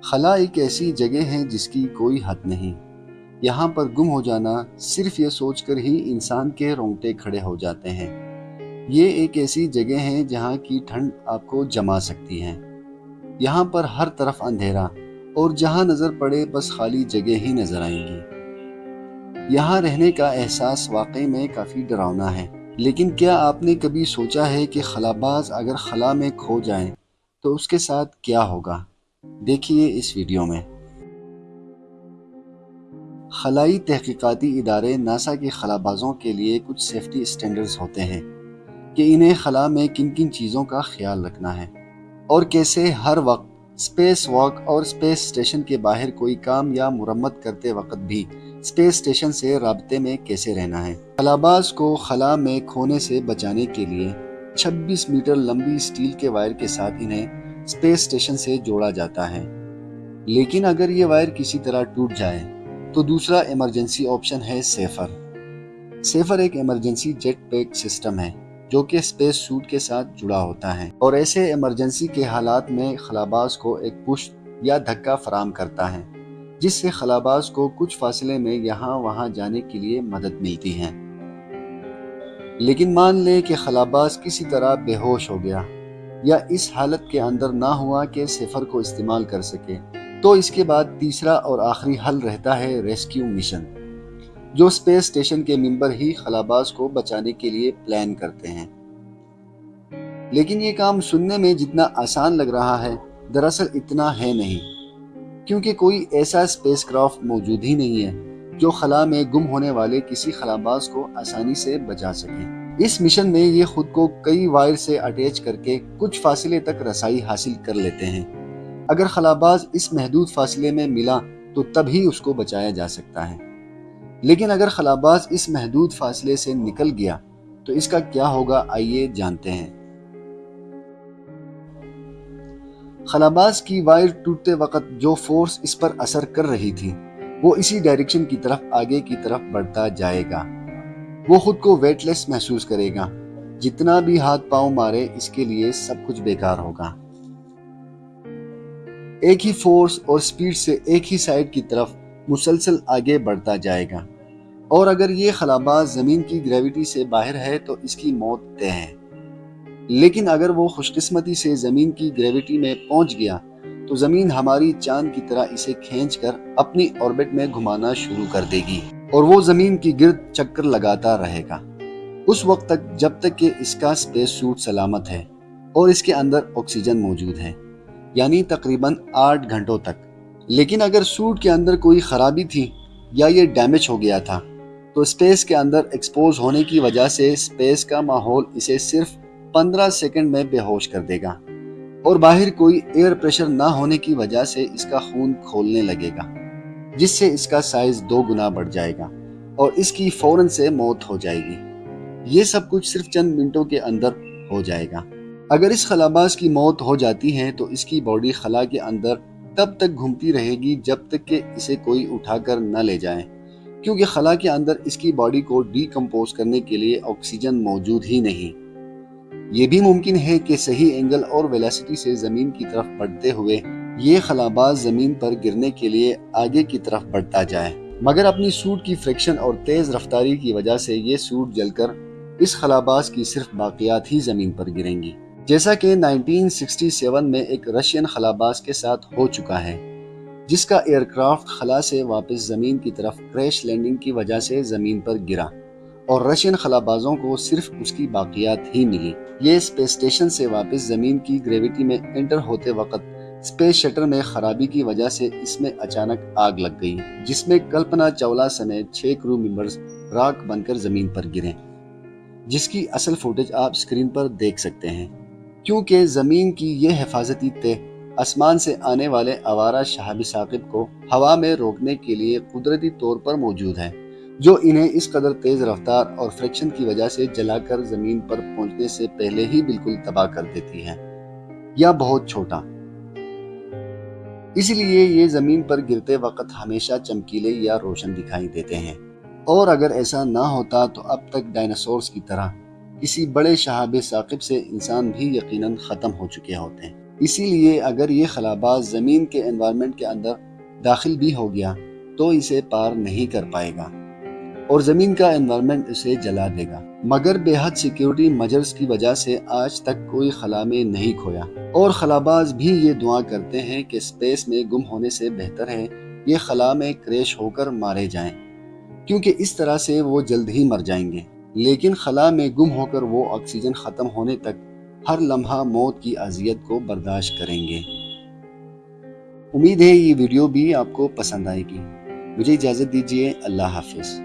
خلا ایک ایسی جگہ ہے جس کی کوئی حد نہیں۔ یہاں پر گم ہو جانا صرف یہ سوچ کر ہی انسان کے رونگٹے کھڑے ہو جاتے ہیں۔ یہ ایک ایسی جگہ ہے جہاں کی ٹھنڈ آپ کو جما سکتی ہے۔ یہاں پر ہر طرف اندھیرا اور جہاں نظر پڑے بس خالی جگہ ہی نظر آئیں گی۔ یہاں رہنے کا احساس واقعی میں کافی ڈراؤنا ہے۔ لیکن کیا آپ نے کبھی سوچا ہے کہ خلاباز اگر خلا میں کھو جائیں تو اس کے ساتھ کیا ہوگا؟ دیکھیے اس ویڈیو میں۔ خلائی تحقیقاتی ادارے ناسا کے خلابازوں کے لیے کچھ سیفٹی سٹینڈرڈز ہوتے ہیں کہ انہیں خلا میں کن کن چیزوں کا خیال رکھنا ہے اور کیسے ہر وقت اسپیس واک اور اسپیس اسٹیشن کے باہر کوئی کام یا مرمت کرتے وقت بھی اسپیس اسٹیشن سے رابطے میں کیسے رہنا ہے۔ خلاباز کو خلا میں کھونے سے بچانے کے لیے 26 میٹر لمبی اسٹیل کے وائر کے ساتھ انہیں اسپیس اسٹیشن سے جوڑا جاتا ہے۔ لیکن اگر یہ وائر کسی طرح ٹوٹ جائے تو دوسرا ایمرجنسی آپشن ہے سیفر۔ سیفر ایک ایمرجنسی جیٹ پیک سسٹم ہے جو کہ اسپیس سوٹ کے ساتھ جڑا ہوتا ہے اور ایسے ایمرجنسی کے حالات میں خلاباز کو ایک پش یا دھکا فراہم کرتا ہے جس سے خلاباز کو کچھ فاصلے میں یہاں وہاں جانے کے لیے مدد ملتی ہے۔ لیکن مان لیں کہ خلاباز کسی طرح بے ہوش ہو گیا یا اس حالت کے اندر نہ ہوا کہ سیفر کو استعمال کر سکے، تو اس کے بعد تیسرا اور آخری حل رہتا ہے ریسکیو مشن، جو اسپیس اسٹیشن کے ممبر ہی خلاباز کو بچانے کے لیے پلان کرتے ہیں۔ لیکن یہ کام سننے میں جتنا آسان لگ رہا ہے دراصل اتنا ہے نہیں، کیونکہ کوئی ایسا اسپیس کرافٹ موجود ہی نہیں ہے جو خلا میں گم ہونے والے کسی خلاباز کو آسانی سے بچا سکے۔ اس مشن میں یہ خود کو کئی وائر سے اٹیچ کر کے کچھ فاصلے تک رسائی حاصل کر لیتے ہیں۔ اگر خلاباز اس محدود فاصلے میں ملا تو تب ہی اس کو بچایا جا سکتا ہے۔ لیکن اگر خلاباز اس محدود فاصلے سے نکل گیا تو اس کا کیا ہوگا، آئیے جانتے ہیں۔ خلاباز کی وائر ٹوٹتے وقت جو فورس اس پر اثر کر رہی تھی وہ اسی ڈائریکشن کی طرف آگے کی طرف بڑھتا جائے گا۔ وہ خود کو ویٹ لیس محسوس کرے گا۔ جتنا بھی ہاتھ پاؤں مارے اس کے لیے سب کچھ بیکار ہوگا۔ ایک ہی فورس اور سپیڈ سے ایک ہی سائیڈ کی طرف مسلسل آگے بڑھتا جائے گا، اور اگر یہ خلاباز زمین کی گریوٹی سے باہر ہے تو اس کی موت طے ہے۔ لیکن اگر وہ خوش قسمتی سے زمین کی گریوٹی میں پہنچ گیا تو زمین ہماری چاند کی طرح اسے کھینچ کر اپنی آربٹ میں گھمانا شروع کر دے گی اور وہ زمین کی گرد چکر لگاتا رہے گا اس وقت تک جب تک کہ اس کا اسپیس سوٹ سلامت ہے اور اس کے اندر آکسیجن موجود ہے، یعنی تقریباً 8 گھنٹوں تک۔ لیکن اگر سوٹ کے اندر کوئی خرابی تھی یا یہ ڈیمیج ہو گیا تھا تو اسپیس کے اندر ایکسپوز ہونے کی وجہ سے اسپیس کا ماحول اسے صرف 15 سیکنڈ میں بے ہوش کر دے گا، اور باہر کوئی ایئر پریشر نہ ہونے کی وجہ سے اس کا خون کھولنے لگے گا، جس سے اس کا سائز 2 گنا بڑھ جائے گا اور اس کی فوراً سے موت ہو جائے گی۔ یہ سب کچھ صرف چند منٹوں کے اندر ہو جائے گا۔ اگر اس خلاباز کی موت ہو جاتی ہے تو اس کی باڈی خلا کے اندر تب تک گھومتی رہے گی جب تک کہ اسے کوئی اٹھا کر نہ لے جائے، کیونکہ خلا کے اندر اس کی باڈی کو ڈی کمپوز کرنے کے لیے آکسیجن موجود ہی نہیں۔ یہ بھی ممکن ہے کہ صحیح اینگل اور ویلاسٹی سے زمین کی طرف بڑھتے ہوئے یہ خلاباز زمین پر گرنے کے لیے آگے کی طرف بڑھتا جائے، مگر اپنی سوٹ کی فریکشن اور تیز رفتاری کی وجہ سے یہ سوٹ جل کر اس خلاباز کی صرف باقیات ہی زمین پر گریں گی، جیسا کہ 1967 میں ایک رشین خلاباز کے ساتھ ہو چکا ہے، جس کا ایئر کرافٹ خلا سے واپس زمین کی طرف کریش لینڈنگ کی وجہ سے زمین پر گرا اور رشین خلابازوں کو صرف اس کی باقیات ہی ملی۔ یہ اسپیس اسٹیشن سے واپس زمین کی گریوٹی میں انٹر ہوتے وقت اسپیس شٹر میں خرابی کی وجہ سے اس میں اچانک آگ لگ گئی، جس میں کلپنا چاولہ سمیت 6 کرو ممبرز راکھ بن کر زمین پر گرے، جس کی اصل فوٹیج آپ اسکرین پر دیکھ سکتے ہیں۔ کیونکہ زمین کی یہ حفاظتی تہ آسمان سے آنے والے آوارہ شہاب ثاقب کو ہوا میں روکنے کے لیے قدرتی طور پر موجود ہے، جو انہیں اس قدر تیز رفتار اور فریکشن کی وجہ سے جلا کر زمین پر پہنچنے سے پہلے ہی بالکل تباہ کر دیتی ہے، یا بہت چھوٹا۔ اس لیے یہ زمین پر گرتے وقت ہمیشہ چمکیلے یا روشن دکھائی دیتے ہیں، اور اگر ایسا نہ ہوتا تو اب تک ڈائناسورز کی طرح کسی بڑے شہاب ثاقب سے انسان بھی یقیناً ختم ہو چکے ہوتے ہیں۔ اسی لیے اگر یہ خلاباز زمین کے انوائرمنٹ کے اندر داخل بھی ہو گیا تو اسے پار نہیں کر پائے گا اور زمین کا انوائرمنٹ اسے جلا دے گا۔ مگر بے حد سیکیورٹی میجرز کی وجہ سے آج تک کوئی خلا میں نہیں کھویا، اور خلاباز بھی یہ دعا کرتے ہیں کہ اسپیس میں گم ہونے سے بہتر ہے یہ خلا میں کریش ہو کر مارے جائیں، کیونکہ اس طرح سے وہ جلد ہی مر جائیں گے۔ لیکن خلا میں گم ہو کر وہ آکسیجن ختم ہونے تک ہر لمحہ موت کی اذیت کو برداشت کریں گے۔ امید ہے یہ ویڈیو بھی آپ کو پسند آئے گی۔ مجھے اجازت دیجیے، اللہ حافظ۔